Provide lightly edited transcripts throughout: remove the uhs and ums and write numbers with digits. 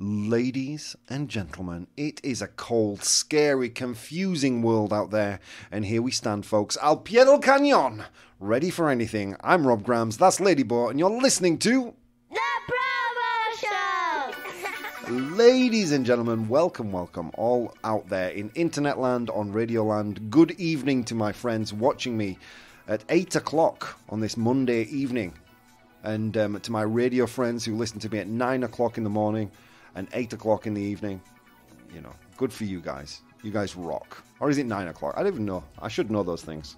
Ladies and gentlemen, it is a cold, scary, confusing world out there, and here we stand, folks, al pie del cañón, ready for anything. I'm Rob Grams, that's LadyBoh, and you're listening to The Promo Show! Ladies and gentlemen, welcome, all out there in internet land, on radio land. Good evening to my friends watching me at 8 o'clock on this Monday evening, and to my radio friends who listen to me at 9 o'clock in the morning and 8 o'clock in the evening. You know, good for you guys. You guys rock. Or is it 9 o'clock? I don't even know. I should know those things.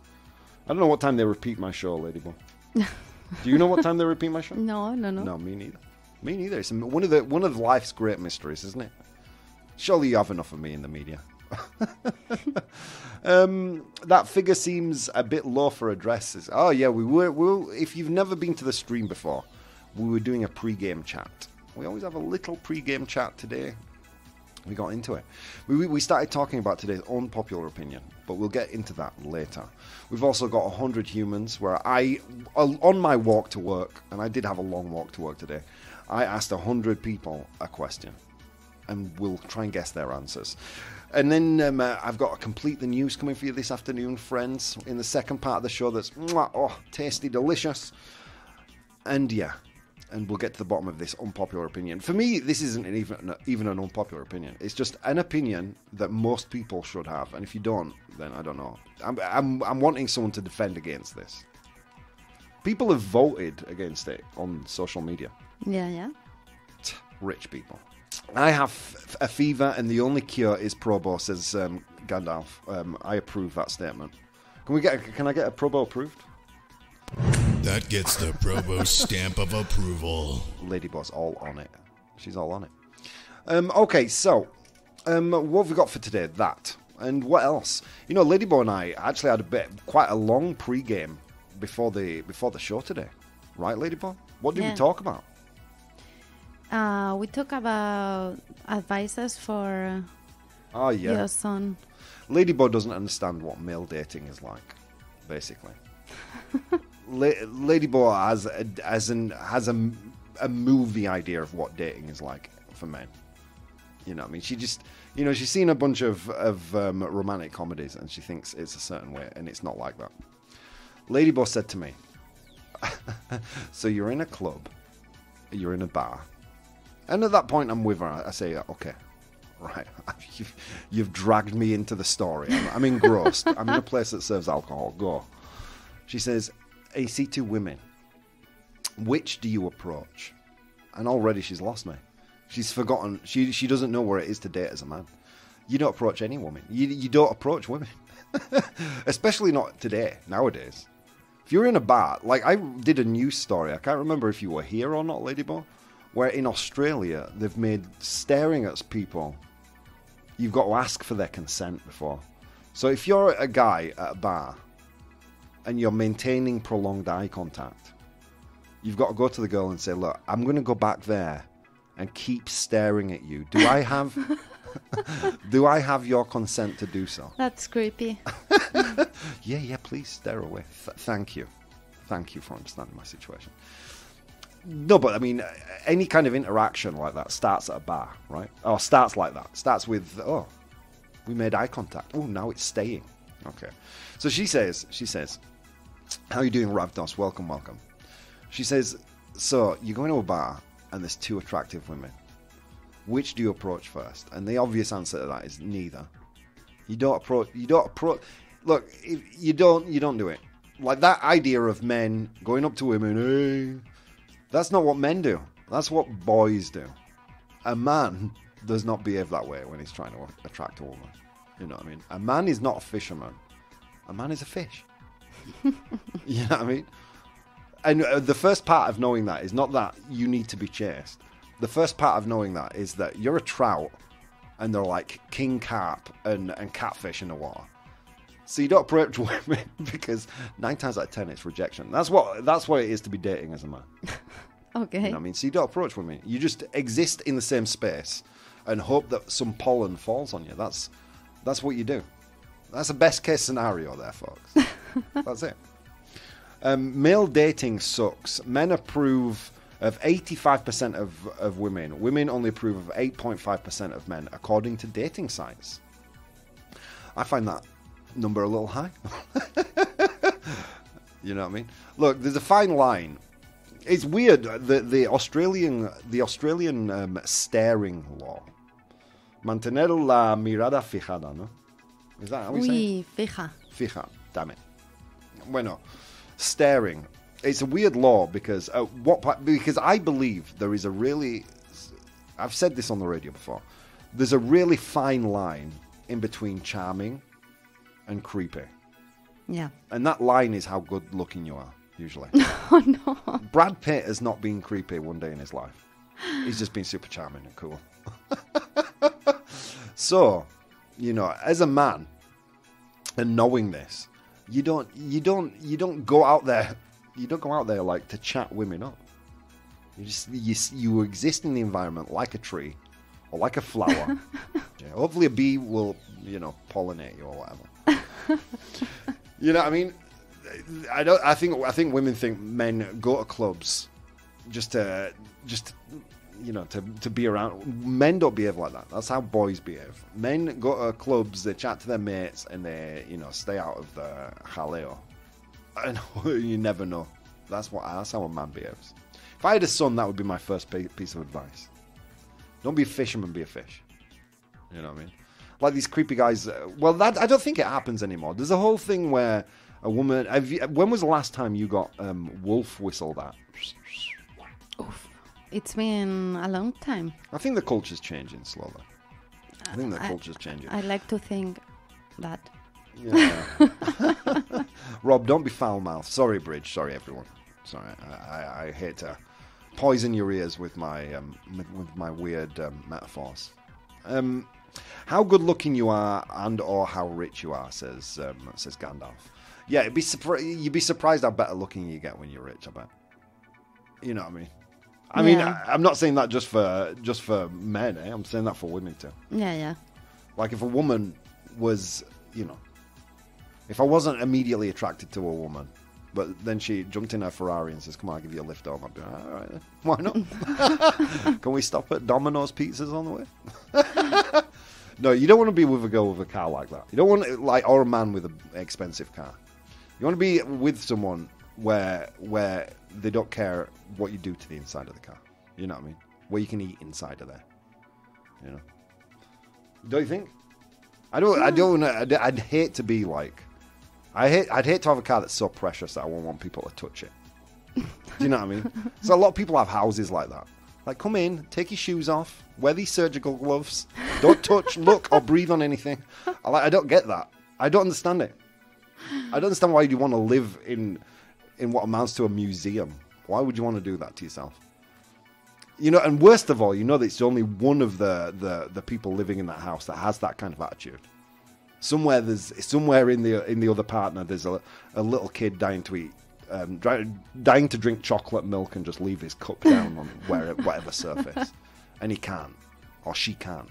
I don't know what time they repeat my show, LadyBoh. Do you know what time they repeat my show? No. No, me neither. Me neither. It's one of life's great mysteries, isn't it? Surely you have enough of me in the media. That figure seems a bit low for addresses. Oh yeah, we were. If you've never been to the stream before, we were doing a pre-game chat. We always have a little pre-game chat today. We got into it. We started talking about today's unpopular opinion, but we'll get into that later. We've also got 100 humans where on my walk to work, and I did have a long walk to work today, I asked 100 people a question, and we'll try and guess their answers. And then I've got to complete the news coming for you this afternoon, friends, in the second part of the show that's, tasty, delicious. And yeah, and we'll get to the bottom of this unpopular opinion. For me, this isn't even an unpopular opinion. It's just an opinion that most people should have. And if you don't, then I don't know. I'm wanting someone to defend against this. People have voted against it on social media. Yeah. Rich people. I have a fever and the only cure is Probo, says Gandalf. I approve that statement. Can I get a Probo approved? That gets the Probo stamp of approval. LadyBoh's all on it. She's all on it. Okay, so what have we got for today? That. And what else? You know, LadyBoh and I actually had quite a long pre-game before the show today. Right, LadyBoh? What did we talk about? We talk about advices for your son. LadyBoh doesn't understand what male dating is like, basically. LadyBoh has a movie idea of what dating is like for men. You know what I mean? She just, she's seen a bunch of romantic comedies and she thinks it's a certain way, and it's not like that. LadyBoh said to me, so you're in a club, you're in a bar, and at that point I'm with her. I say, okay, right, you've dragged me into the story. I'm engrossed. I'm in a place that serves alcohol. Go. She says, you see two women. Which do you approach? And already she's lost me. She's forgotten. She doesn't know where it is to date as a man. You don't approach any woman. You don't approach women. Especially not today, nowadays. If you're in a bar, like I did a news story, I can't remember if you were here or not, LadyBoh, where in Australia they've made staring at people, you've got to ask for their consent before. So if you're a guy at a bar and you're maintaining prolonged eye contact, you've got to go to the girl and say, look, I'm going to go back there and keep staring at you. Do I have your consent to do so? That's creepy. Yeah, please stare away. Thank you for understanding my situation. No, but I mean, any kind of interaction like that starts at a bar, right? Or starts like that. Starts with, we made eye contact. Oh, now it's staying. Okay. So she says, how are you doing, Ravdos? Welcome. She says, so you go into a bar and there's two attractive women. Which do you approach first? And the obvious answer to that is neither. You don't approach. Look, you don't do it. Like that idea of men going up to women, hey, that's not what men do. That's what boys do. A man does not behave that way when he's trying to attract a woman. You know what I mean? A man is not a fisherman. A man is a fish. You know what I mean? And the first part of knowing that is not that you need to be chased. The first part of knowing that is that you're a trout and they're like king carp and catfish in the water. So you don't approach women because 9 times out of 10 it's rejection. That's what it is to be dating as a man. Okay. You know what I mean? So you don't approach women. You just exist in the same space and hope that some pollen falls on you. That's what you do. That's a best case scenario there, folks. That's it. Male dating sucks. Men approve Of 85% of women only approve of 8.5% of men, according to dating sites. I find that number a little high. You know what I mean? Look, there's a fine line. It's weird. The Australian staring law. Mantener la mirada fijada, ¿no? Is that how we say it? Fija. Fija, damn it. Bueno, staring. It's a weird law because because I believe there is a really... I've said this on the radio before. There's a really fine line in between charming and creepy. Yeah. And that line is how good looking you are, usually. Oh, no. Brad Pitt has not been creepy one day in his life. He's just been super charming and cool. So, you know, as a man, and knowing this, you don't go out there. You don't go out there like to chat women up. You exist in the environment like a tree or like a flower. Yeah, hopefully a bee will, pollinate you or whatever. You know what I mean? I think women think men go to clubs just to be around. Men don't behave like that. That's how boys behave. Men go to clubs, they chat to their mates, and they, stay out of the jaleo. And you never know. That's how a man behaves. If I had a son, that would be my first piece of advice. Don't be a fisherman, be a fish. You know what I mean? Like these creepy guys. I don't think it happens anymore. There's a whole thing where a woman... when was the last time you got wolf whistled at? Oof. It's been a long time. I think the culture's changing slowly. I think the culture's changing. I like to think that. Yeah. Rob, don't be foul-mouthed. Sorry, Bridge. Sorry, everyone. Sorry. I hate to poison your ears with my weird metaphors. How good-looking you are and/or how rich you are, says Gandalf. Yeah, you'd be surprised how better-looking you get when you're rich. I bet. You know what I mean? I mean, I'm not saying that just for men. I'm saying that for women too. Yeah. Like if a woman was, if I wasn't immediately attracted to a woman, but then she jumped in her Ferrari and says, "Come on, I'll give you a lift home," I'd be like, all right, then. Why not? Can we stop at Domino's Pizzas on the way? No, you don't want to be with a girl with a car like that. You don't want or a man with an expensive car. You want to be with someone where they don't care what you do to the inside of the car. You know what I mean? Where you can eat inside of there. Don't you think? I'd hate to be like... I'd hate to have a car that's so precious that I won't want people to touch it. Do you know what I mean? So a lot of people have houses like that. Like, come in, take your shoes off, wear these surgical gloves, don't touch, look, or breathe on anything. I don't get that. I don't understand it. I don't understand why you want to live in what amounts to a museum. Why would you want to do that to yourself? And worst of all, that it's only one of the people living in that house that has that kind of attitude. Somewhere in the other partner, there's a little kid dying to eat, dying to drink chocolate milk and just leave his cup down on whatever surface, and he can't or she can't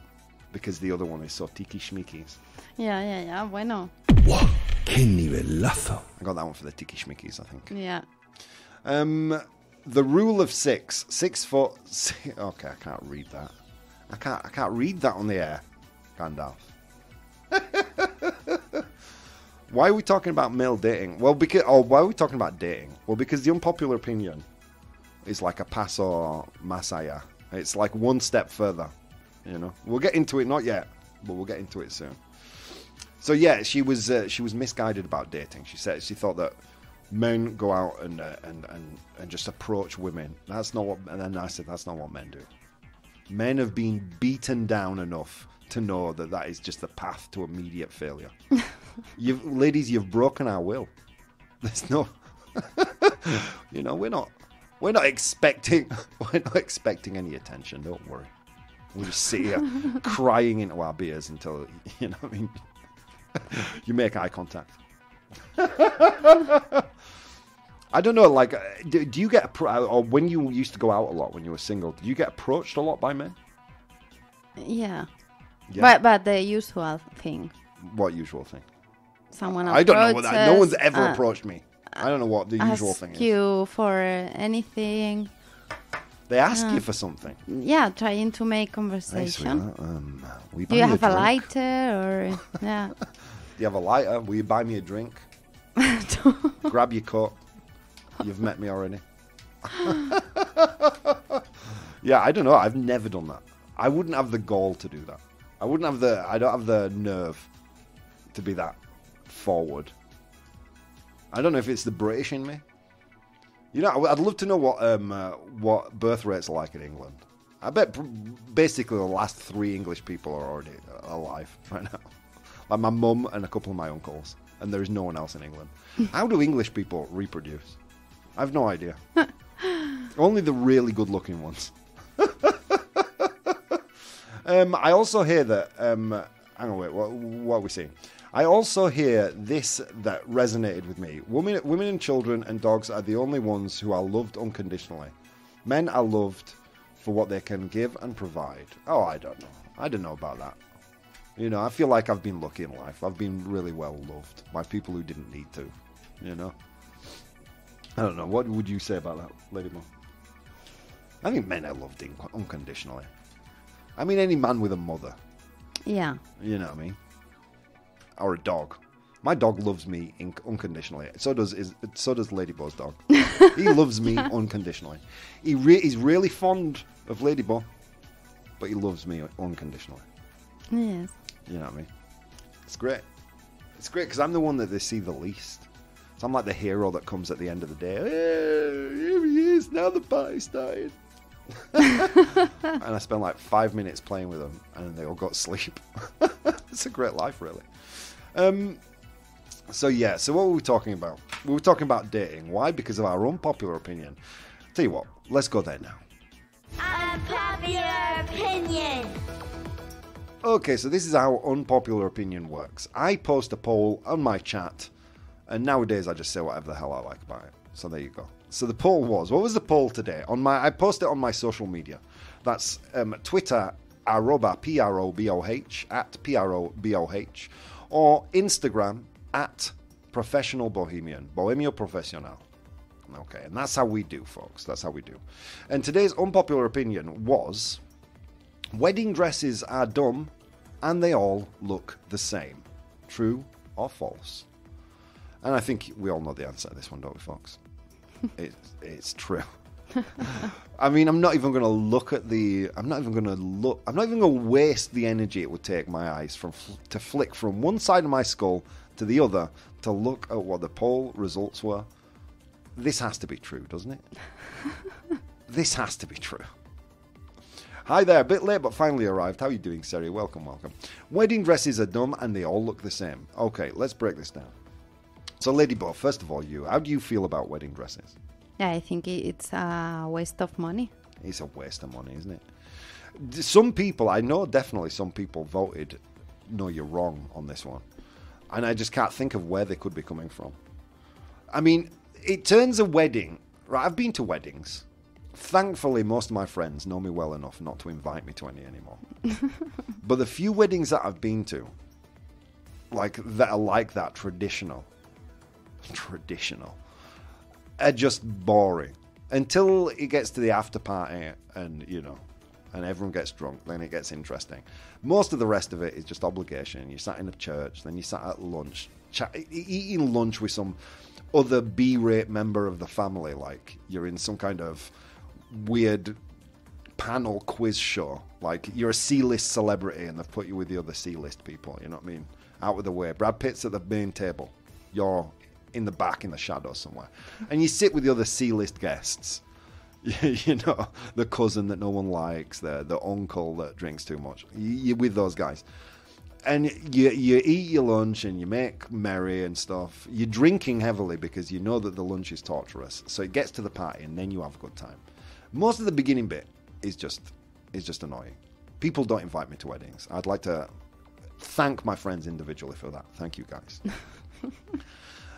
because the other one is so tiki-schmikis. Yeah. Bueno. Wow, qué nivelazo. I got that one for the tiki-schmikis, I think. Yeah. The rule of 6 foot. Okay, I can't read that. I can't read that on the air, Gandalf. Why are we talking about male dating? Well, why are we talking about dating? Well, because the unpopular opinion is like a paso más allá. It's like one step further. We'll get into it, not yet, but we'll get into it soon. So yeah, she was misguided about dating. She said she thought that men go out and just approach women. That's not what. And then I said that's not what men do. Men have been beaten down enough to know that is just the path to immediate failure. Ladies, you've broken our will. There's no, we're not expecting any attention. Don't worry. We'll just sit here crying into our beers until you make eye contact. I don't know. Like, do you get or when you used to go out a lot when you were single? Did you get approached a lot by men? Yeah. Yeah. But the usual thing. What usual thing? Someone I don't know what that. No one's ever approaches, approached me. I don't know what the usual thing is. Ask you for anything. They ask you for something. Yeah, trying to make Hey, conversation. sweetheart, will you Do buy you me have a drink? lighter or yeah? Do you have a lighter? Will you buy me a drink? Grab your coat. You've met me already. Yeah, I don't know. I've never done that. I wouldn't have the gall to do that. I don't have the nerve to be that forward. I don't know if it's the British in me. You know, I'd love to know what birth rates are like in England. I bet basically the last 3 English people are already alive right now. Like my mum and a couple of my uncles. And there is no one else in England. How do English people reproduce? I have no idea. Only the really good-looking ones. I also hear that... hang on, wait. What are we saying? I also hear this that resonated with me. Women and children and dogs are the only ones who are loved unconditionally. Men are loved for what they can give and provide. Oh, I don't know. I don't know about that. You know, I feel like I've been lucky in life. I've been really well loved by people who didn't need to. You know? I don't know. What would you say about that, LadyBoh? I think men are loved unconditionally. I mean, any man with a mother. Yeah. You know what I mean? Or a dog. My dog loves me unconditionally. So does LadyBoh's dog. He loves me unconditionally. He's really fond of LadyBoh, but he loves me unconditionally. Yes. You know what I mean? It's great. It's great because I'm the one that they see the least. So I'm like the hero that comes at the end of the day. Hey, here he is. Now the party started. And I spend like 5 minutes playing with them, and then they all go to sleep. It's a great life, really. So what were we talking about? We were talking about dating. Why? Because of our unpopular opinion. Tell you what, let's go there now. Unpopular opinion. Okay, so this is how unpopular opinion works. I post a poll on my chat, and nowadays I just say whatever the hell I like about it. So there you go. So the poll was, what was the poll today? I posted it on my social media. That's Twitter, @PROBOH, @PROBOH, or Instagram, @ProfessionalBohemian, Bohemio Profesional. Okay, and that's how we do, folks. That's how we do. And today's unpopular opinion was, wedding dresses are dumb and they all look the same. True or false? And I think we all know the answer to this one, don't we, folks? It's true. I mean, I'm not even going to waste the energy it would take my eyes to flick from one side of my skull to the other to look at what the poll results were. This has to be true, doesn't it? This has to be true. Hi there, a bit late but finally arrived. How are you doing, Seri? Welcome. Wedding dresses are dumb and they all look the same. Okay, let's break this down. So, LadyBoh, first of all, how do you feel about wedding dresses? Yeah, I think it's a waste of money. It's a waste of money, isn't it? Some people, I know definitely some people voted, no, you're wrong on this one. And I just can't think of where they could be coming from. I mean, it turns a wedding, right? I've been to weddings. Thankfully, most of my friends know me well enough not to invite me to any anymore. But the few weddings that I've been to, that are like that, traditional, are just boring. Until it gets to the after party and, and everyone gets drunk, then it gets interesting. Most of the rest of it is just obligation. You sat in a church, then you sat at lunch, eating lunch with some other B-rate member of the family, like you're in some kind of weird panel quiz show. Like you're a C-list celebrity and they've put you with the other C-list people, you know what I mean? Out of the way. Brad Pitt's at the main table. You're in the back in the shadows somewhere. And you sit with the other C-list guests. The cousin that no one likes, the uncle that drinks too much. You're with those guys. And you eat your lunch and you make merry and stuff. You're drinking heavily because you know that the lunch is torturous. So it gets to the party and then you have a good time. Most of the beginning bit is just annoying. People don't invite me to weddings. I'd like to thank my friends individually for that. Thank you, guys.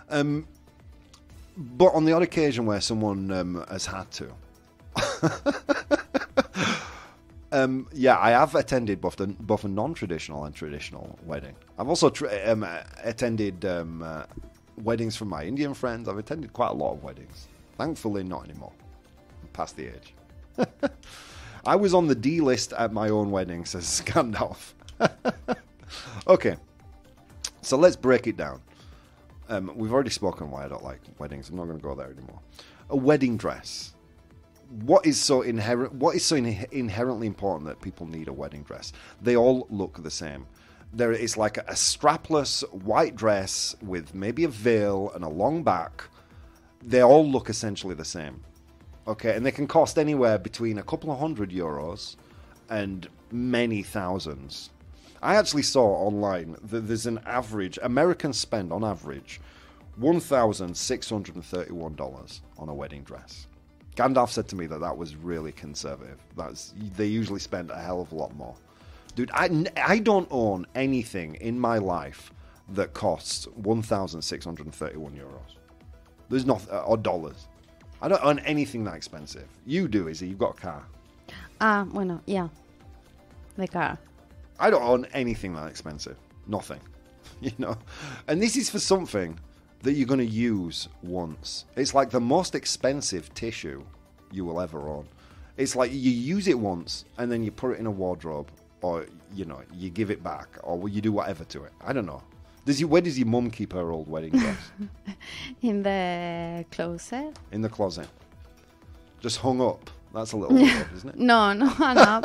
But on the odd occasion where someone has had to, I have attended both a non-traditional and traditional wedding. I've also attended weddings from my Indian friends. I've attended quite a lot of weddings. Thankfully, not anymore. I'm past the age. I was on the D list at my own wedding, says Gandalf. Okay, so let's break it down. We've already spoken why I don't like weddings. I'm not going to go there anymore. A wedding dress. What is so inherently important that people need a wedding dress? They all look the same. It's like a strapless white dress with maybe a veil and a long back. They all look essentially the same. Okay, and they can cost anywhere between a couple of €100 and many thousands. I actually saw online that there's an average, Americans spend on average $1,631 on a wedding dress. Gandalf said to me that was really conservative. They usually spend a hell of a lot more. Dude, I don't own anything in my life that costs €1,631. There's nothing, or dollars. I don't own anything that expensive. You do, Izzy. You've got a car. Bueno, yeah. The car. I don't own anything that expensive. Nothing. You know? And this is for something that you're going to use once. It's like the most expensive tissue you will ever own. It's like you use it once and then you put it in a wardrobe, or, you know, you give it back, or you do whatever to it. I don't know. Where does your mum keep her old wedding dress? In the closet. In the closet. Just hung up. That's a little weird, isn't it? No, hung up.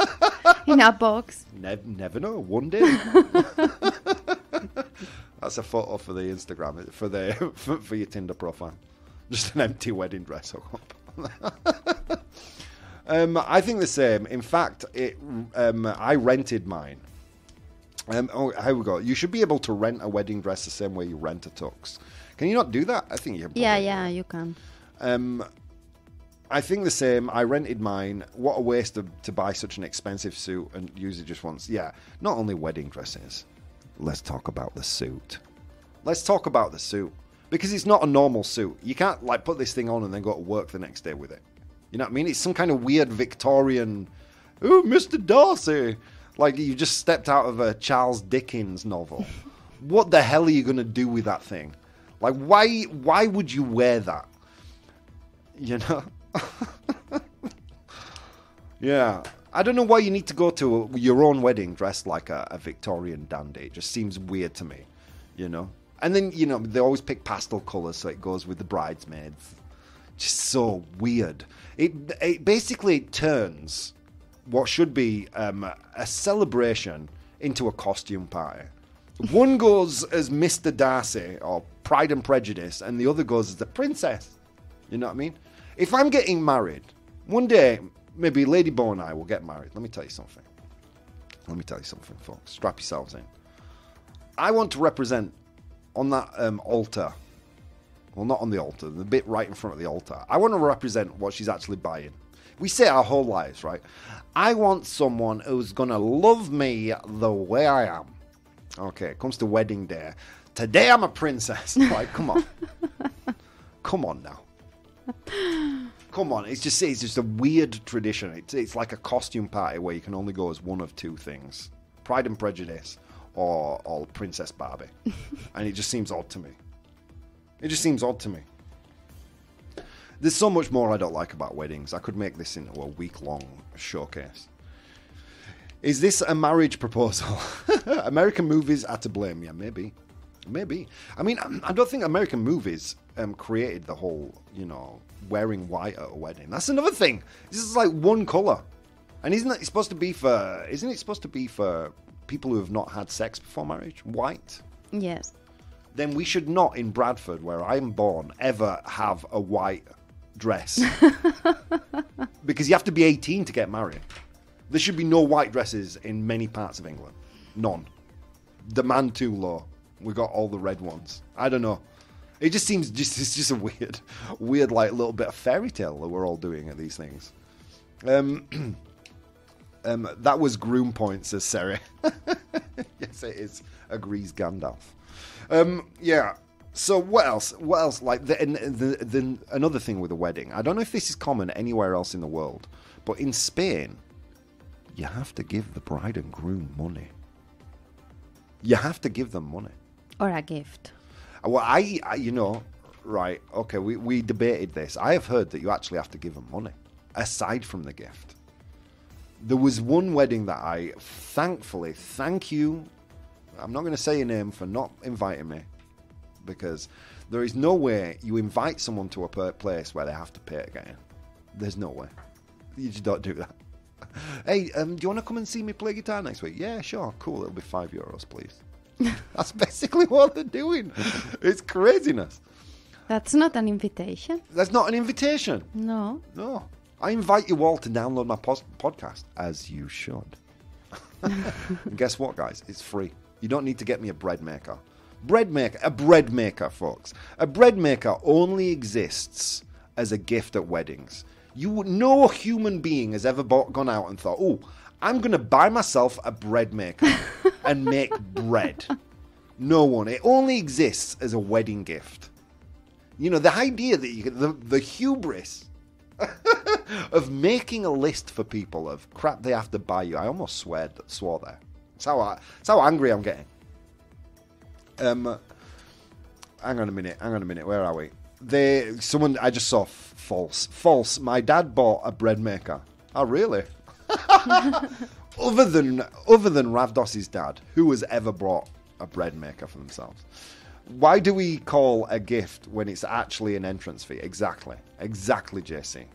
In a box. Never know. One day. That's a photo for the Instagram, for your Tinder profile. Just an empty wedding dress hung up. I think the same. In fact, I rented mine. Here we go. You should be able to rent a wedding dress the same way you rent a tux. Can you not do that? I think you can. Yeah, you can. I think the same. I rented mine. What a waste to buy such an expensive suit and use it just once. Yeah, not only wedding dresses. Let's talk about the suit. Because it's not a normal suit. You can't like put this thing on and then go to work the next day with it. You know what I mean? It's some kind of weird Victorian, oh, Mr. Darcy. Like you just stepped out of a Charles Dickens novel. What the hell are you going to do with that thing? Like, why would you wear that? You know? Yeah. I don't know why you need to go to your own wedding dressed like a Victorian dandy. It just seems weird to me, you know? And then, you know, they always pick pastel colours so it goes with the bridesmaids. Just so weird. It basically turns what should be a celebration into a costume party. One goes as Mr. Darcy or Pride and Prejudice, and the other goes as the princess. You know what I mean? If I'm getting married, one day, maybe LadyBoh and I will get married. Let me tell you something. Folks. Strap yourselves in. I want to represent on that altar. Well, not on the altar, the bit right in front of the altar. I want to represent what she's actually buying. We say our whole lives, right? I want someone who's going to love me the way I am. Okay, it comes to wedding day. Today I'm a princess. Like, come on. Come on now. Come on. It's just a weird tradition. It's like a costume party where you can only go as one of two things. Pride and Prejudice or Princess Barbie. And it just seems odd to me. There's so much more I don't like about weddings. I could make this into a week-long showcase. Is this a marriage proposal? American movies are to blame. Yeah, maybe. I mean, I don't think American movies created the whole, you know, wearing white at a wedding. That's another thing. This is like one color. And isn't it supposed to be for people who have not had sex before marriage? White? Yes. Then we should not, in Bradford, where I'm born, ever have a white dress. Because you have to be 18 to get married. There should be no white dresses in many parts of England. None. Demand too low. We got all the red ones. I don't know. It just seems it's just a weird like little bit of fairy tale that we're all doing at these things. That was groom point, says Seri. Yes, it is. Agrees Gandalf. Yeah. So what else? Like another thing with a wedding. I don't know if this is common anywhere else in the world, but in Spain, you have to give the bride and groom money. You have to give them money. Or a gift. Well, I you know, right, okay, we debated this. I have heard that you actually have to give them money. aside from the gift. There was one wedding that I thankfully, thank you, I'm not going to say your name for not inviting me, because there is no way you invite someone to a place where they have to pay to get in. There's no way. You just don't do that. Hey, do you want to come and see me play guitar next week? Yeah, sure, cool. It'll be €5, please. That's basically what they're doing. It's craziness. That's not an invitation. That's not an invitation. No. No. I invite you all to download my podcast, as you should. And guess what, guys? It's free. You don't need to get me a bread maker. A bread maker, folks. A bread maker only exists as a gift at weddings. No human being has ever gone out and thought, oh, I'm going to buy myself a bread maker and make bread. No one. It only exists as a wedding gift. You know, the idea that you can, the hubris of making a list for people of crap they have to buy you. I almost swore there. That's how angry I'm getting. Hang on a minute. Where are we? I just saw false. My dad bought a bread maker. Oh, really? other than Ravdos's dad, who has ever brought a bread maker for themselves? Why do we call a gift when it's actually an entrance fee? Exactly, JC.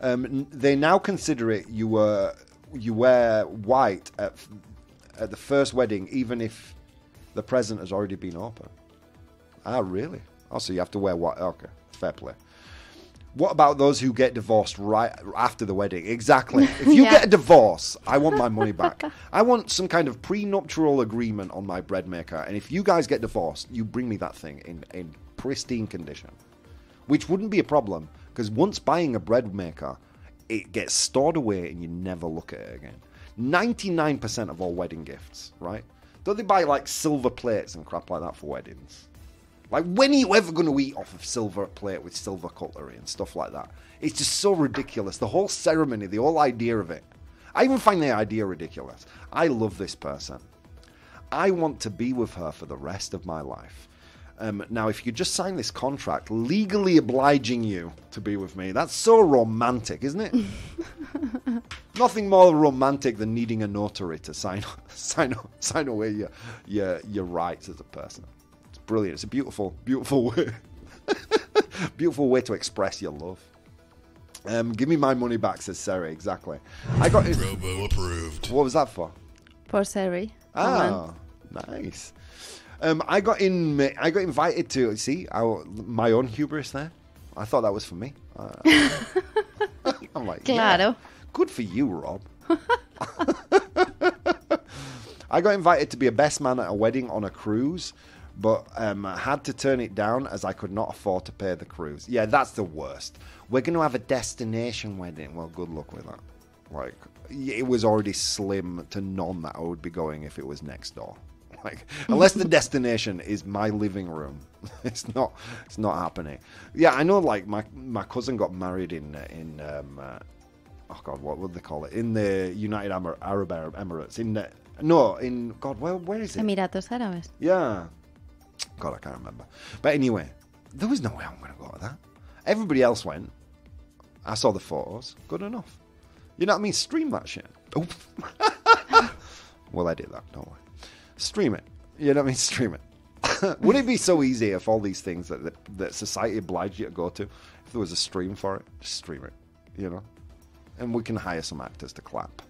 They now consider it you wear white at the first wedding, even if the present has already been opened. Ah, really? Oh, so you have to wear white. Okay, fair play. What about those who get divorced right after the wedding? Exactly. If you get a divorce, I want my money back. I want some kind of prenuptial agreement on my bread maker. And if you guys get divorced, you bring me that thing in pristine condition. Which wouldn't be a problem, because once buying a bread maker, it gets stored away and you never look at it again. 99% of all wedding gifts, right? Don't they buy like silver plates and crap like that for weddings? Like, when are you ever going to eat off of silver plate with silver cutlery and stuff like that? It's just so ridiculous. The whole ceremony, the whole idea of it. I even find the idea ridiculous. I love this person. I want to be with her for the rest of my life. Now, if you just sign this contract legally obliging you to be with me, that's so romantic, isn't it? Nothing more romantic than needing a notary to sign away your rights as a person. Brilliant. It's a beautiful way. Beautiful way to express your love. Give me my money back, says Seri. Exactly. I got it. Robo approved. What was that for? For Seri. Ah, nice. I got invited to see my own hubris there. I thought that was for me. I'm like, claro. Yeah, good for you, Rob. I got invited to be a best man at a wedding on a cruise, but had to turn it down as I could not afford to pay the cruise. Yeah, that's the worst. We're going to have a destination wedding. Well, good luck with that. Like, it was already slim to none that I would be going if it was next door. Like, unless the destination is my living room, it's not happening. Yeah, I know. Like, my cousin got married in oh God, what would they call it? In the United Arab Emirates. Where is it? Emiratos Árabes. Yeah. God, I can't remember. But anyway, there was no way I'm going to go to that. Everybody else went. I saw the photos. Good enough. You know what I mean? Stream that shit. Oh. We'll edit that, don't we? Stream it. You know what I mean? Stream it. Would it be so easy if all these things that society obliged you to go to, if there was a stream for it, just stream it, you know? And we can hire some actors to clap.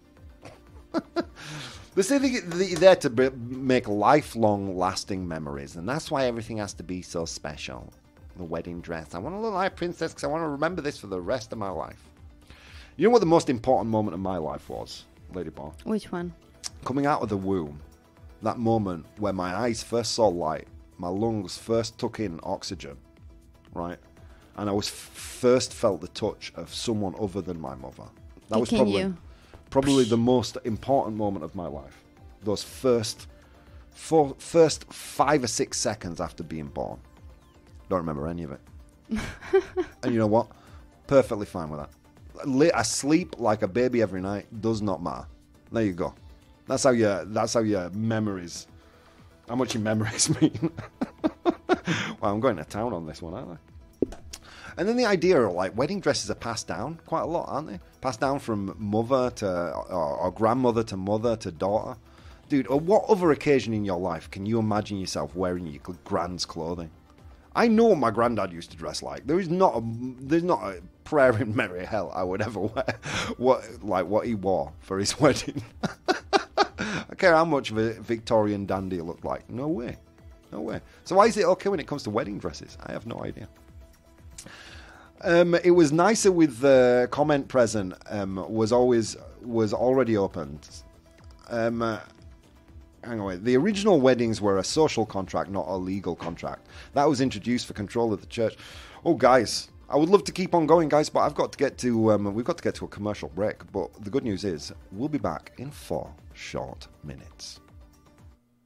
They say they're there to make lifelong lasting memories, and that's why everything has to be so special. The wedding dress. I want to look like a princess because I want to remember this for the rest of my life. You know what the most important moment of my life was, LadyBoh? Which one? Coming out of the womb. That moment where my eyes first saw light, my lungs first took in oxygen, right? And I was first felt the touch of someone other than my mother. That was probably the most important moment of my life. Those first 5 or 6 seconds after being born. Don't remember any of it. And you know what? Perfectly fine with that. I sleep like a baby every night. Does not matter. There you go. That's how your memories, how much your memories mean. Well, I'm going to town on this one, aren't And then the idea of like wedding dresses are passed down quite a lot, aren't they? Passed down from mother to or grandmother to mother to daughter. Dude, on what other occasion in your life can you imagine yourself wearing your grand's clothing? I know what my granddad used to dress like. There's not a prayer in merry hell I would ever wear what he wore for his wedding. I care how much of a Victorian dandy he looked like. No way. No way. So why is it okay when it comes to wedding dresses? I have no idea. It was nicer with the comment present was already opened. Hang on, wait. The original weddings were a social contract, not a legal contract. That was introduced for control of the church. Oh, guys, I would love to keep on going, guys, but I've got to get to. We've got to get to a commercial break. But the good news is, we'll be back in 4 short minutes.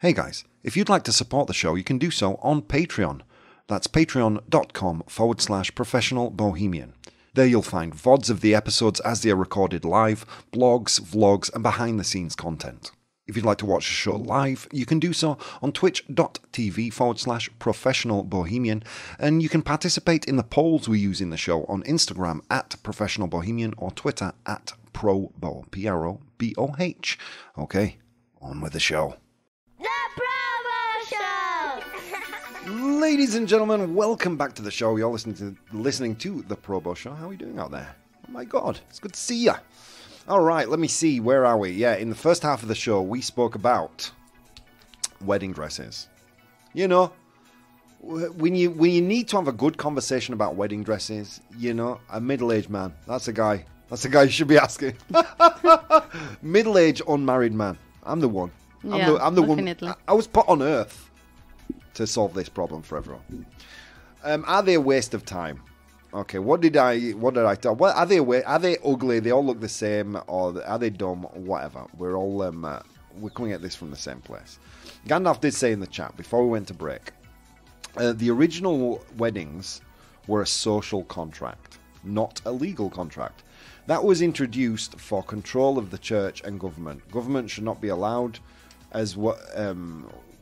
Hey, guys, if you'd like to support the show, you can do so on Patreon. That's patreon.com/professional bohemian. There you'll find VODs of the episodes as they are recorded live, blogs, vlogs, and behind-the-scenes content. If you'd like to watch the show live, you can do so on twitch.tv/professional bohemian, and you can participate in the polls we use in the show on Instagram @professional bohemian or Twitter @proboh, PROBOH. Okay, on with the show. The Probo Show! Ladies and gentlemen, welcome back to the show. You're listening to the Probo Show. How are you doing out there? Oh my God, it's good to see you. All right, let me see. Where are we? Yeah, in the first half of the show, we spoke about wedding dresses. You know, when you need to have a good conversation about wedding dresses, you know, a middle-aged man. That's a guy you should be asking. Middle-aged, unmarried man. I'm the one. I'm the definitely. one. I was put on earth to solve this problem for everyone. Are they a waste of time? Okay, what did I tell? What are they ugly? They all look the same, or are they dumb? Whatever. We're all we're coming at this from the same place. Gandalf did say in the chat before we went to break, the original weddings were a social contract, not a legal contract. That was introduced for control of the church and government. Government should not be allowed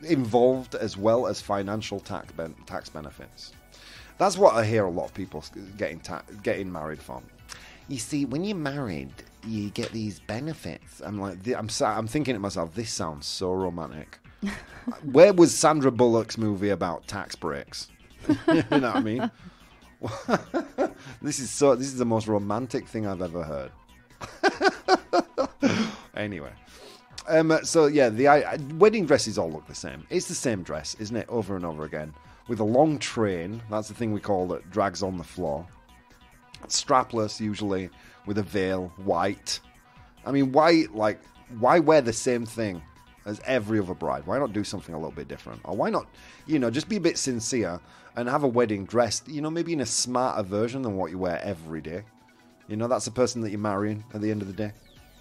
involved as well as financial tax benefits. That's what I hear a lot of people getting married from. You see, when you're married, you get these benefits. I'm like, I'm thinking to myself, this sounds so romantic. Where was Sandra Bullock's movie about tax breaks? You know what I mean? This is the most romantic thing I've ever heard. Anyway. So yeah, the wedding dresses all look the same. It's the same dress, isn't it? Over and over again. With a long train, that's the thing we call that drags on the floor. Strapless, usually, with a veil, white. I mean, why wear the same thing as every other bride? Why not do something a little bit different? Or why not, just be a bit sincere and have a wedding dressed, maybe in a smarter version than what you wear every day. That's the person that you're marrying at the end of the day.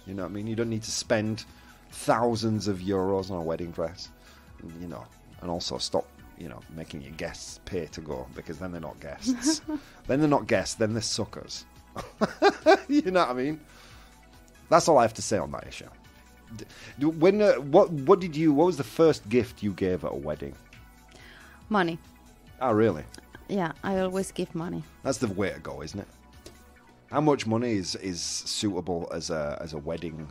You know what I mean? You don't need to spend thousands of euros on a wedding dress, and also stop making your guests pay to go, because then they're not guests. Then they're suckers. You know what I mean? That's all I have to say on that issue. What was the first gift you gave at a wedding? Money. Oh, really? Yeah, I always give money. That's the way to go, isn't it? How much money is suitable as a wedding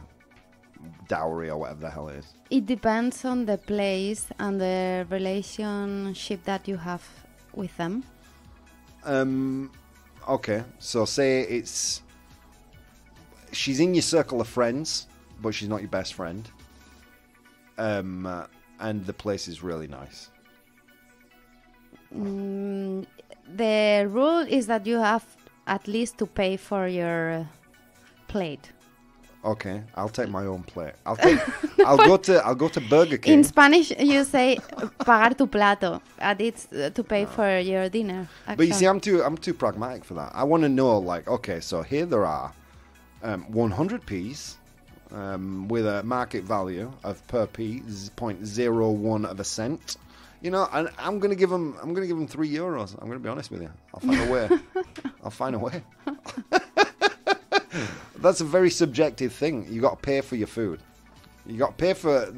dowry or whatever the hell it is? It depends on the place and the relationship that you have with them. Okay, so say she's in your circle of friends, but she's not your best friend. And the place is really nice. The rule is that you have at least to pay for your plate. Okay, I'll take my own plate. I'll go to Burger King. In Spanish, you say pagar tu plato, and it's to pay for your dinner. Actually. But you see, I'm too pragmatic for that. I want to know, okay, so here there are 100p's with a market value of per p 0.01 of a cent. And I'm gonna give them €3. I'm gonna be honest with you. I'll find a way. That's a very subjective thing. You got to pay for your food. You got to pay for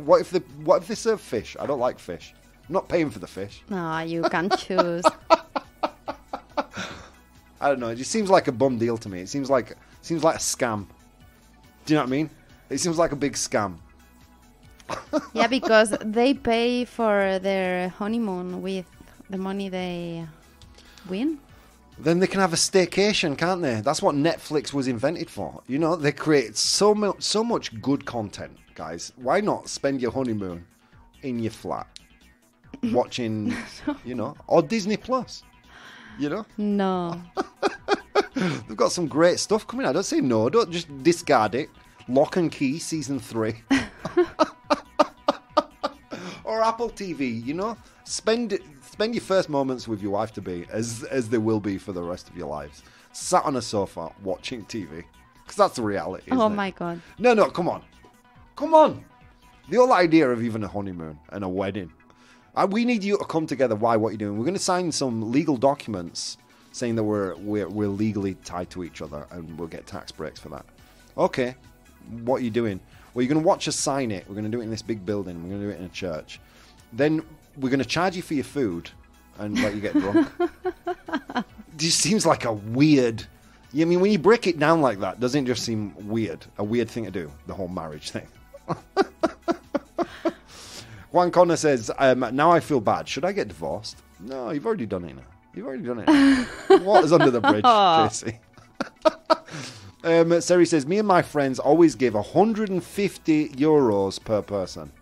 what if they serve fish? I don't like fish. I'm not paying for the fish. No, you can choose. I don't know. It just seems like a bum deal to me. It seems like a scam. Do you know what I mean? It seems like a big scam. Yeah, because they pay for their honeymoon with the money they win. Then they can have a staycation, can't they? That's what Netflix was invented for. You know, they create so much good content, guys. Why not spend your honeymoon in your flat watching, you know, or Disney Plus? You know? No. They've got some great stuff coming out. Don't say no. Don't just discard it. Lock and Key season 3. Or Apple TV, you know? Spend your first moments with your wife to be as they will be for the rest of your lives. Sat on a sofa watching TV. Because that's the reality, isn't it? Oh my God. No, come on. Come on. The whole idea of even a honeymoon and a wedding. We need you to come together. Why? What are you doing? We're going to sign some legal documents saying that we're legally tied to each other and we'll get tax breaks for that. Okay. What are you doing? Well, you're going to watch us sign it. We're going to do it in this big building. We're going to do it in a church. Then we're going to charge you for your food and let you get drunk. This seems like a weird... I mean, when you break it down like that, doesn't it just seem weird? A weird thing to do, the whole marriage thing. Juan Connor says, now I feel bad. Should I get divorced? No, you've already done it now. You've already done it. Water's under the bridge, JC. Seri says, me and my friends always give 150 euros per person.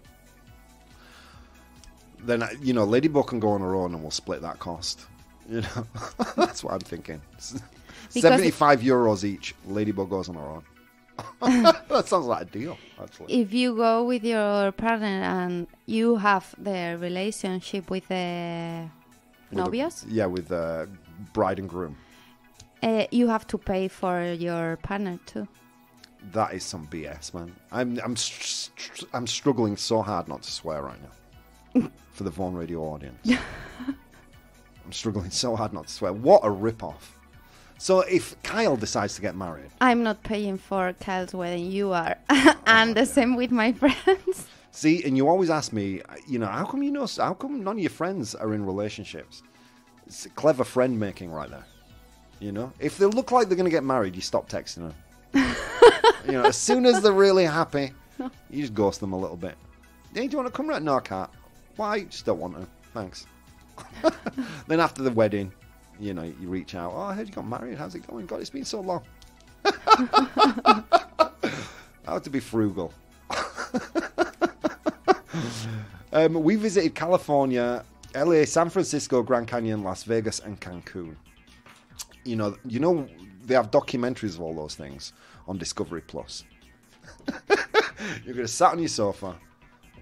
Then, you know, LadyBoh can go on her own and we'll split that cost. You know, that's what I'm thinking. 75 euros each. LadyBoh goes on her own. That sounds like a deal, actually. If you go with your partner and you have the relationship with the novios, with bride and groom, you have to pay for your partner too. That is some BS, man. I'm struggling so hard not to swear right now for the Vaughan Radio audience. I'm struggling so hard not to swear. What a rip-off. So if Kyle decides to get married... I'm not paying for Kyle's wedding, you are. And the same with my friends. See, and you always ask me, you know, how come none of your friends are in relationships? It's clever friend making right there. You know? If they look like they're going to get married, you stop texting them. You know, as soon as they're really happy, you just ghost them a little bit. Hey, do you want to come round? No, I can't. Why? Just don't want to. Thanks. Then after the wedding... You know, you reach out. Oh, I heard you got married. How's it going? God, it's been so long. How to be frugal. We visited California, LA, San Francisco, Grand Canyon, Las Vegas, and Cancun. You know, they have documentaries of all those things on Discovery Plus. You're going to sat on your sofa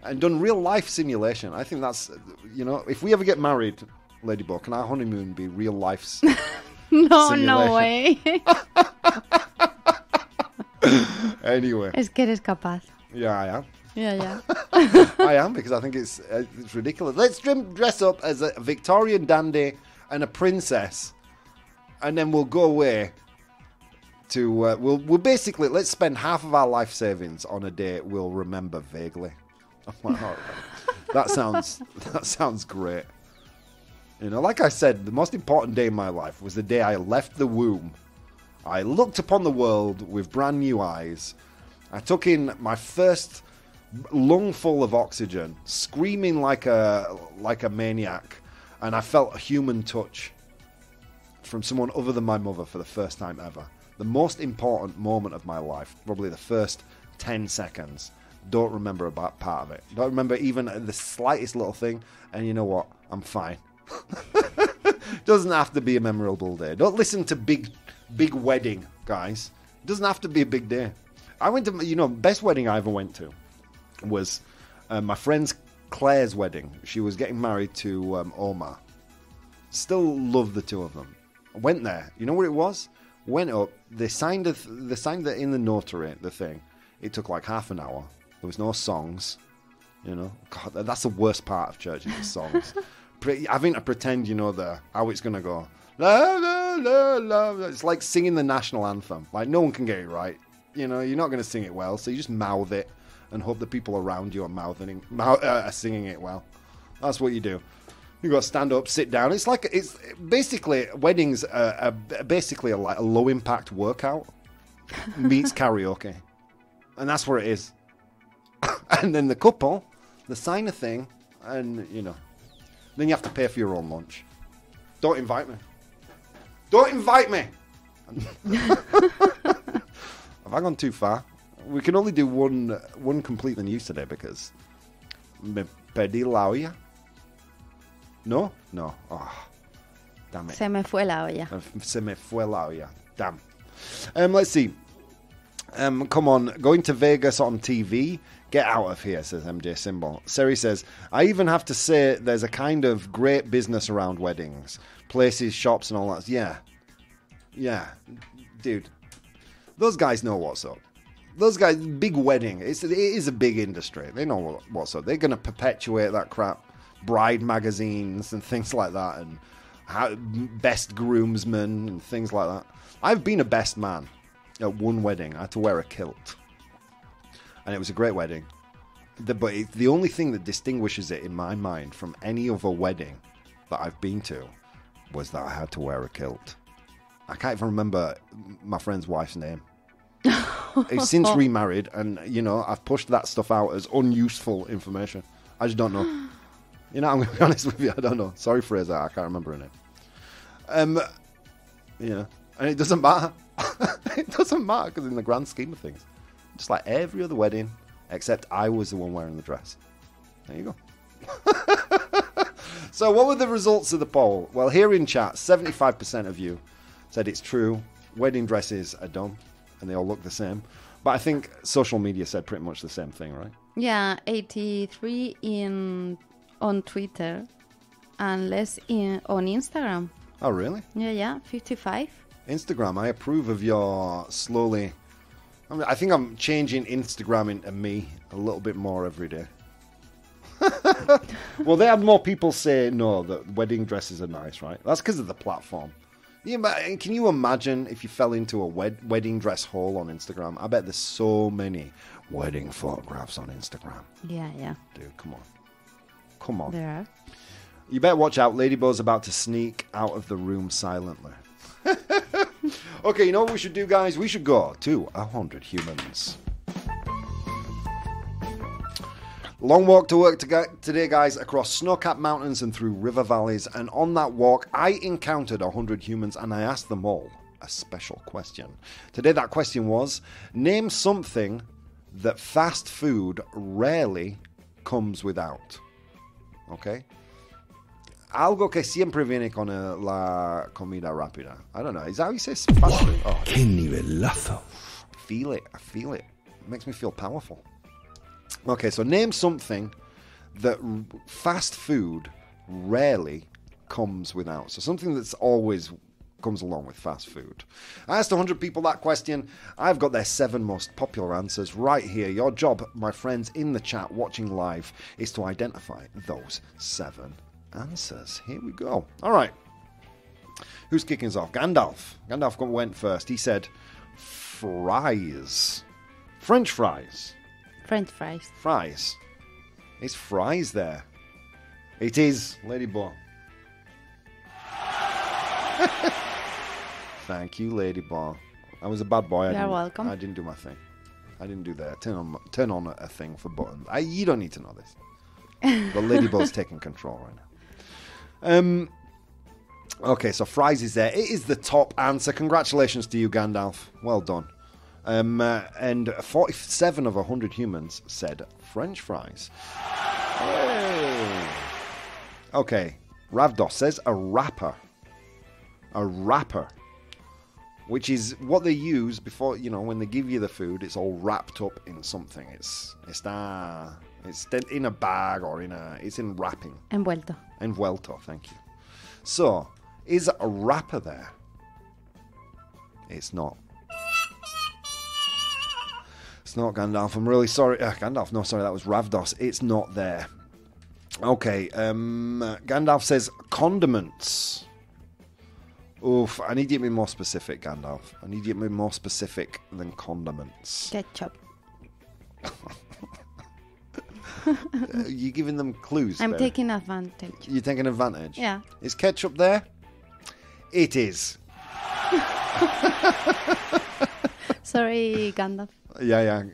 and done real life simulation. I think that's, you know, if we ever get married... LadyBoh, can our honeymoon be real life's simulation? No way. Anyway. Es que eres capaz. Yeah, I am. Yeah. I am, because I think it's ridiculous. Let's dress up as a Victorian dandy and a princess, and then we'll go away to... we'll basically... Let's spend half of our life savings on a day we'll remember vaguely. I'm like, oh, that sounds great. You know, like I said, the most important day in my life was the day I left the womb. I looked upon the world with brand new eyes. I took in my first lungful of oxygen, screaming like a maniac, and I felt a human touch from someone other than my mother for the first time ever. The most important moment of my life, probably the first 10 seconds. Don't remember about part of it. Don't remember even the slightest little thing, and you know what? I'm fine. Doesn't have to be a memorable day. Don't listen to big wedding, guys. It doesn't have to be a big day. I went to, you know, best wedding I ever went to was my friend's Claire's wedding. She was getting married to Omar. Still love the two of them. I went there. You know what it was? Went up. They signed it in the notary, the thing. It took like half an hour. There was no songs. You know, God, that's the worst part of church, is the songs. Having to pretend, you know, how it's going to go. La, la, la, la. It's like singing the national anthem. Like, no one can get it right. You know, you're not going to sing it well, so you just mouth it and hope the people around you are singing it well. That's what you do. You got to stand up, sit down. It's basically weddings are basically a low impact workout meets karaoke, and that's where it is. And then the couple, they sign a thing, and then you have to pay for your own lunch. Don't invite me. Don't invite me. Have I gone too far? We can only do one complete the news today because me perdí la olla. No. Oh, damn it. Se me fue la olla. Se me fue la olla. Damn. Let's see. Come on. Going to Vegas on TV. Get out of here, says MJ Symbol. Seri says, I even have to say there's a kind of great business around weddings. Places, shops, and all that. Yeah. Dude. Those guys know what's up. Those guys, big wedding. It is a big industry. They know what's up. They're going to perpetuate that crap. Bride magazines and things like that. And best groomsmen and things like that. I've been a best man at one wedding. I had to wear a kilt. And it was a great wedding. But the only thing that distinguishes it in my mind from any other wedding that I've been to was that I had to wear a kilt. I can't even remember my friend's wife's name. He's since remarried, and, I've pushed that stuff out as unuseful information. I just don't know. I'm going to be honest with you, I don't know. Sorry, Fraser, I can't remember her name. And it doesn't matter. It doesn't matter, because in the grand scheme of things, just like every other wedding, except I was the one wearing the dress. There you go. So what were the results of the poll? Well, here in chat, 75% of you said it's true. Wedding dresses are dumb, and they all look the same. But I think social media said pretty much the same thing, right? Yeah, 83 on Twitter and less on Instagram. Oh, really? Yeah, 55. Instagram, I approve of your slowly... I think I'm changing Instagram into me a little bit more every day. Well, they had more people say no, that wedding dresses are nice, right? That's because of the platform. Can you imagine if you fell into a wedding dress hole on Instagram? I bet there's so many wedding photographs on Instagram. Yeah. Dude, come on. There are. You better watch out. LadyBoh's about to sneak out of the room silently. Okay, you know what we should do, guys? We should go to 100 humans. Long walk to work today, guys, across snow-capped mountains and through river valleys. And on that walk, I encountered 100 humans, and I asked them all a special question. Today, that question was, name something that fast food rarely comes without. Okay? Algo que siempre viene con la comida rápida. I don't know. Is that how you say fast food? Oh, ¡Qué nivelazo! I feel it. It makes me feel powerful. Okay, so name something that fast food rarely comes without. So something that's always comes along with fast food. I asked 100 people that question. I've got their 7 most popular answers right here. Your job, my friends in the chat watching live, is to identify those 7 answers. Here we go. All right. Who's kicking us off? Gandalf. Gandalf went first. He said fries. French fries. French fries. Fries. It's fries there. It is, LadyBoh. Thank you, LadyBoh. I was a bad boy. You're welcome. I didn't do my thing. I didn't do that. Turn on a thing for buttons. You don't need to know this. But LadyBoh's taking control right now. Okay, so fries is there. It is the top answer. Congratulations to you, Gandalf. Well done. And 47 of 100 humans said French fries. Hey. Okay, Ravdos says a wrapper. A wrapper. Which is what they use before, when they give you the food, it's all wrapped up in something. It's in a bag or it's in wrapping. Envuelto. Envuelto, thank you. So, is a wrapper there? It's not. It's not, Gandalf. I'm really sorry. Gandalf, no, sorry, that was Ravdos. It's not there. Okay, Gandalf says condiments. Oof, I need you to be more specific, Gandalf. I need you to be more specific than condiments. Ketchup. You giving them clues? I'm there? taking advantage. You're taking advantage? Yeah. Is ketchup there? It is. Sorry, Gandalf. Yeah.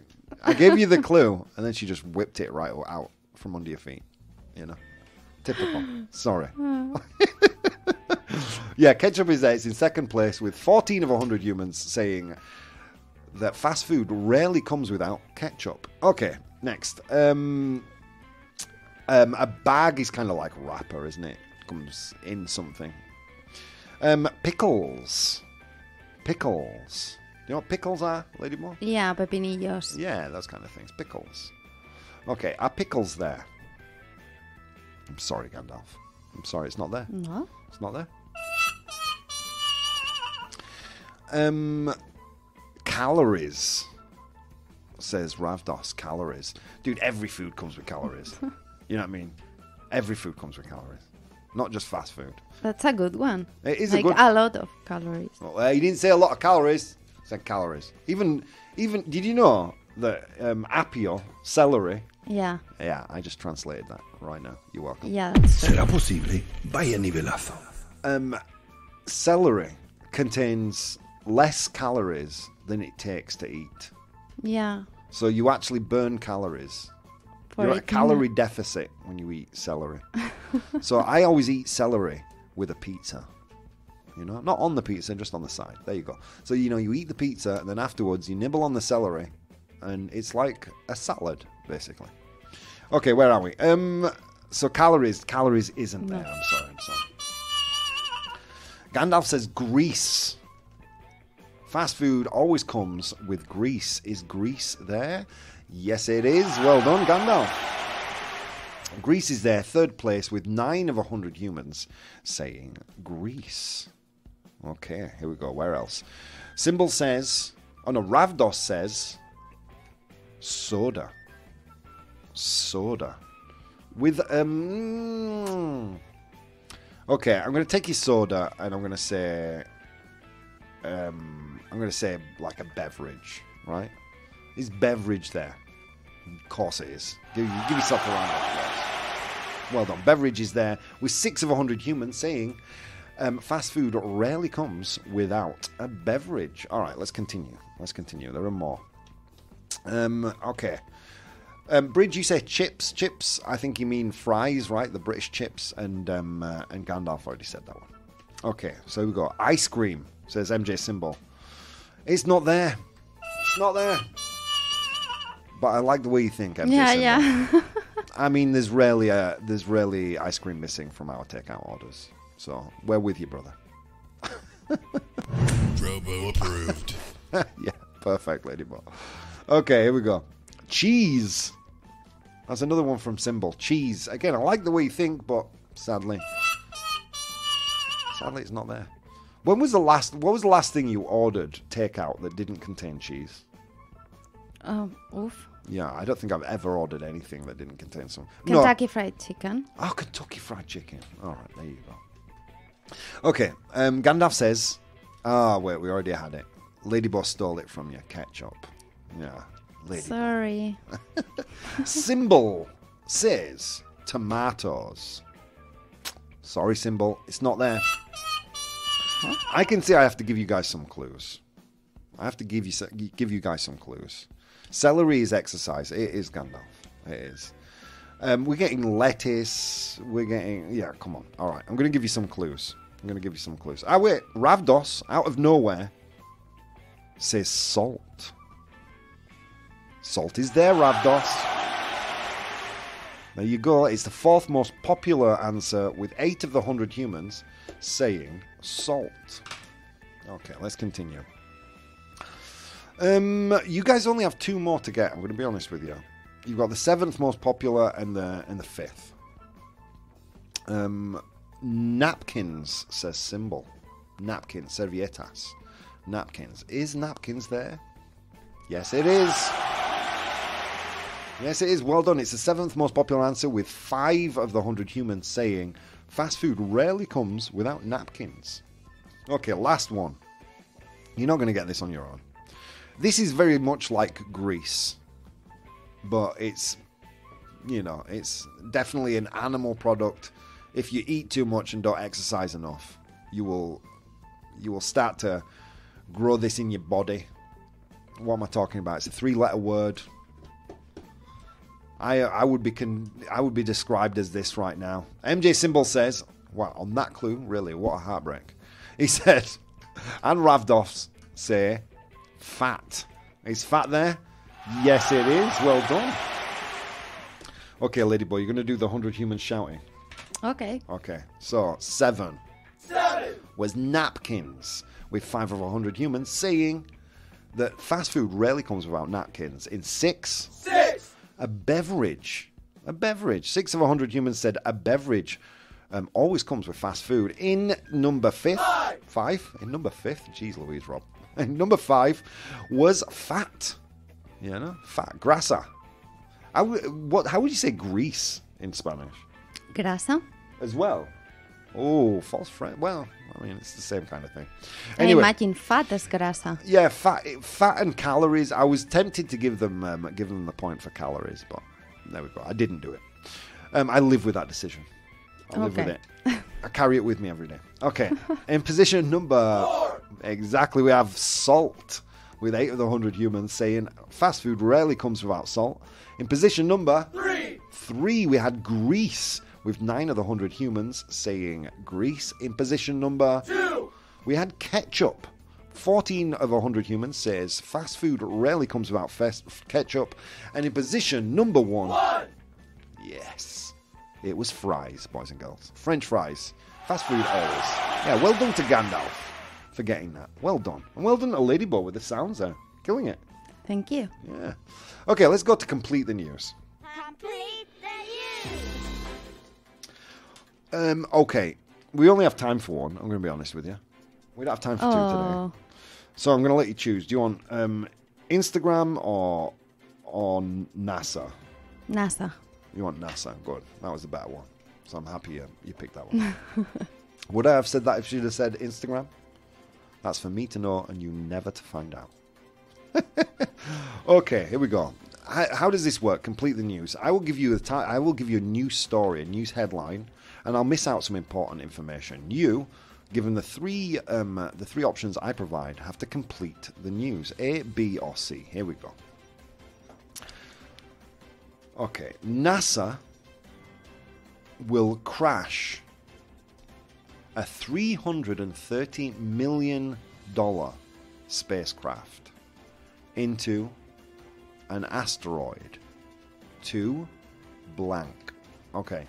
I gave you the clue, and then she just whipped it right out from under your feet. You know? Typical. Sorry. Yeah, ketchup is there. It's in second place with 14 of 100 humans saying that fast food rarely comes without ketchup. Okay, next. A bag is kind of like wrapper, isn't it? Comes in something. Pickles. Pickles. Do you know what pickles are, LadyBoh? Yeah, pepinillos. Yeah, those kind of things. Pickles. Okay, are pickles there? I'm sorry, Gandalf. I'm sorry, it's not there. No. It's not there. Calories, says Ravdos. Calories. Dude, every food comes with calories. You know what I mean? Every food comes with calories. Not just fast food. That's a good one. It is like a good... a lot of calories. Well, he didn't say a lot of calories. He said calories. Even, did you know that apio, celery... Yeah. Yeah, I just translated that right now. You're welcome. Yeah, that's true. ¿Será posible? Vaya nivelazo. Celery contains less calories than it takes to eat. Yeah. So you actually burn calories. For You're at a eating calorie deficit when you eat celery. So I always eat celery with a pizza. You know, not on the pizza, just on the side. There you go. So, you know, you eat the pizza and then afterwards you nibble on the celery and it's like a salad, basically. Okay, where are we? So calories isn't there. I'm sorry. Gandalf says grease. Fast food always comes with grease. Is grease there? Yes, it is. Well done, Gandalf. Greece is there, third place, with 9 of 100 humans saying Greece. Okay, here we go. Where else? Symbol says... Oh, no, Ravdos says... Soda. Soda. With... Okay, I'm going to take your soda, and I'm going to say... like a beverage, right? Is beverage there? Of course it is. Give yourself a round of applause. Well done. Beverage is there with 6 of 100 humans saying fast food rarely comes without a beverage. All right, let's continue. There are more. Okay. Bridge, you say chips. Chips, I think you mean fries, right? The British chips. And Gandalf already said that one. Okay, so here we go. Ice cream, says MJ Symbol. It's not there. It's not there. But I like the way you think, MJ Symbol. Yeah. I mean, there's rarely ice cream missing from our takeout orders. So, we're with you, brother. Robo approved. Yeah, perfect, LadyBoh. Okay, here we go. Cheese. That's another one from Symbol. Cheese. Again, I like the way you think, but sadly it's not there. What was the last thing you ordered takeout that didn't contain cheese? Oof. Yeah, I don't think I've ever ordered anything that didn't contain some. Kentucky Fried Chicken. Oh, Kentucky Fried Chicken. All right, there you go. Okay, Gandalf says... wait, we already had it. LadyBoh stole it from you. Ketchup. Yeah, LadyBoh. Sorry. Symbol says tomatoes. Sorry, Symbol. It's not there. Huh? I can see I have to give you guys some clues. I have to give you guys some clues. Celery is exercise. It is, Gandalf. It is. We're getting lettuce. We're getting... Yeah, come on. All right. I'm going to give you some clues. Ah, wait. Ravdos, out of nowhere, says salt. Salt is there, Ravdos. There you go. It's the 4th most popular answer with 8 of the 100 humans saying salt. Okay, let's continue. You guys only have 2 more to get. I'm going to be honest with you. You've got the 7th most popular and the 5th. Napkins, says Symbol. Napkins, servietas. Napkins. Is napkins there? Yes, it is. Yes, it is. Well done. It's the 7th most popular answer with 5 of the 100 humans saying fast food rarely comes without napkins. Okay, last one. You're not going to get this on your own. This is very much like Greece, but it's You know, it's definitely an animal product. If you eat too much and don't exercise enough, you will start to grow this in your body. What am I talking about? It's a 3-letter word. I would be described as this right now. MJ Symbol says, wow, on that clue, really, what a heartbreak. He said, and Ravdovs say, fat. Is fat there? Yes, it is. Well done. Okay, LadyBoh, you're going to do the 100 humans shouting. Okay. Okay, so 7 was napkins, with 5 of 100 humans saying that fast food rarely comes without napkins. In 6, a beverage. 6 of 100 humans said a beverage always comes with fast food. In number 5? In number 5th? Jeez Louise, Rob. In number 5 was fat. You know, fat. Grasa. How would you say grease in Spanish? Grasa. As well. Oh, false friend. Well, I mean, it's the same kind of thing. I Anyway, imagine fat as grasa. yeah, fat and calories. I was tempted to give them the point for calories, but there we go. I didn't do it. I live with that decision. I live with it. I carry it with me every day. Okay. In position number 4. Exactly, we have salt, with 8 of the 100 humans saying fast food rarely comes without salt. In position number 3, we had grease, with 9 of the 100 humans saying grease. In position number 2, we had ketchup. 14 of 100 humans says fast food rarely comes without ketchup. And in position number 1, yes, it was fries, boys and girls. French fries. Fast food always. Yeah, well done to Gandalf for getting that. Well done. And well done to LadyBoh with the sounds there. Killing it. Thank you. Yeah. Okay, let's go to complete the news. Complete the news. Okay. We only have time for one, I'm going to be honest with you. We don't have time for 2 today. So I'm going to let you choose. Do you want Instagram or NASA? NASA. You want NASA? Good. That was the better one. So I'm happy you picked that one. Would I have said that if she'd have said Instagram? That's for me to know and you never to find out. Okay, here we go. How does this work? Complete the news. I will give you a news story, a news headline, and I'll miss out some important information. You, given the three options I provide, have to complete the news. A, B, or C. Here we go. Okay, NASA will crash a $330 million spacecraft into an asteroid to blank. Okay,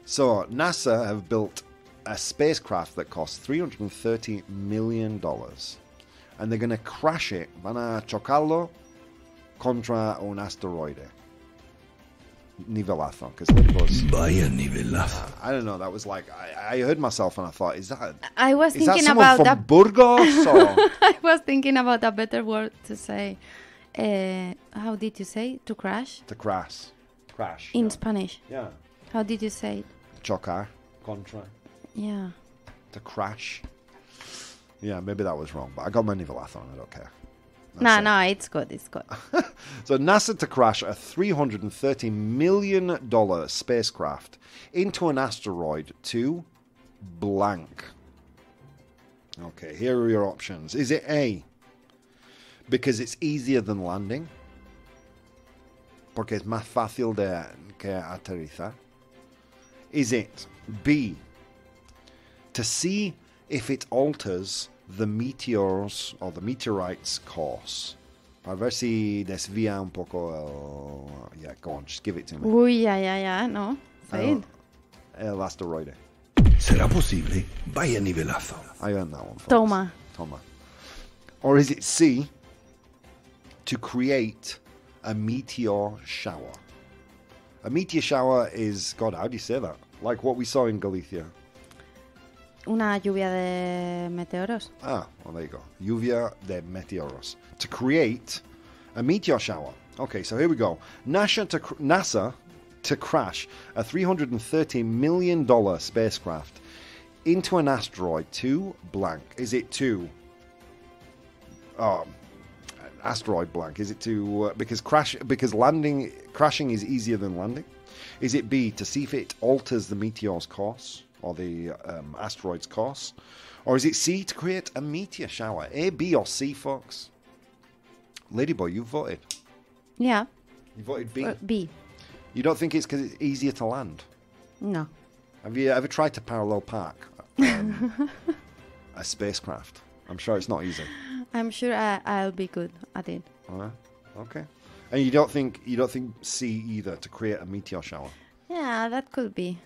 so NASA have built a spacecraft that costs $330 million, and they're going to crash it. Van a chocarlo contra un asteroide. Nivelazo, because LadyBoh's. Vaya nivelazo. I don't know. That was like I heard myself and I thought, is that someone someone from that. Burgos? Or? I was thinking about a better word to say. How did you say to crash? To crash. In yeah. Spanish. Yeah. How did you say it? Chocar. Contra. Yeah. To crash. Yeah, maybe that was wrong, but I got my Nivelazo on. I don't care. No, it's good. It's good. So NASA to crash a $330 million spacecraft into an asteroid to blank. Okay, here are your options. Is it A, because it's easier than landing? Porque es más fácil que aterrizar. Is it B, to see if it alters the meteors or the meteorite's course? Para ver si desvía un poco el... Yeah, go on, just give it to me. Uy, yeah, no. Say it. El asteroide. ¿Será posible? Vaya nivelazo. I earned that one. Folks. Toma. Or is it C, to create a meteor shower? A meteor shower is, God, how do you say that? Like what we saw in Galicia. Una lluvia de meteoros. Ah, well, there you go. Lluvia de meteoros. To create a meteor shower. Okay, so here we go. NASA to crash a $330 million spacecraft into an asteroid to blank. Is it to asteroid blank? Is it to because crashing is easier than landing? Is it B, to see if it alters the meteor's course or the asteroid's course? Or is it C, to create a meteor shower? A, B, or C, folks? LadyBoh, you voted. Yeah. You voted B? B. You don't think it's because it's easier to land? No. Have you ever tried to parallel park a spacecraft? I'm sure it's not easy. I'm sure I'll be good at it. Okay. And you don't think C either, to create a meteor shower? Yeah, that could be.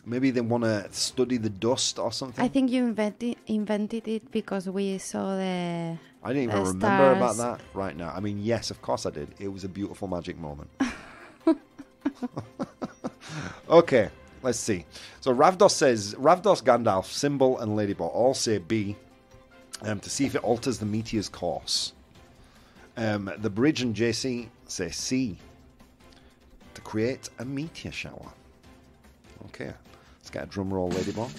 Maybe they want to study the dust or something? I think you invented it because we saw the I didn't even remember about that right now. I mean, yes, of course I did. It was a beautiful magic moment. Okay, let's see. So Ravdos, Gandalf, Symbol, and LadyBoh all say B, to see if it alters the meteor's course. The Bridge and JC say C, to create a meteor shower. Okay, let's get a drum roll, LadyBoh.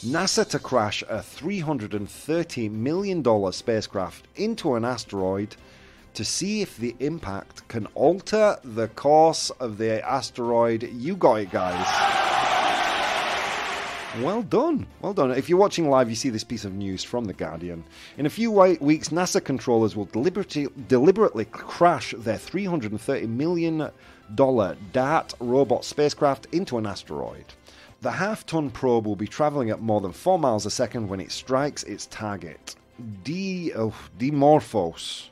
NASA to crash a $330 million spacecraft into an asteroid to see if the impact can alter the course of the asteroid. You got it, guys. Well done. Well done. If you're watching live, you see this piece of news from The Guardian. In a few weeks, NASA controllers will deliberately crash their $330 million DART robot spacecraft into an asteroid. The half-ton probe will be traveling at more than 4 miles a second when it strikes its target, Dimorphos,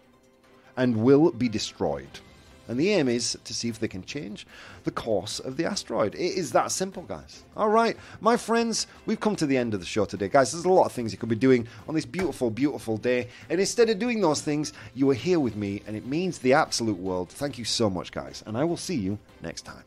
and will be destroyed. And the aim is to see if they can change the course of the asteroid. It is that simple, guys. All right, my friends, we've come to the end of the show today. Guys, there's a lot of things you could be doing on this beautiful, beautiful day. And instead of doing those things, you are here with me, and it means the absolute world. Thank you so much, guys. And I will see you next time.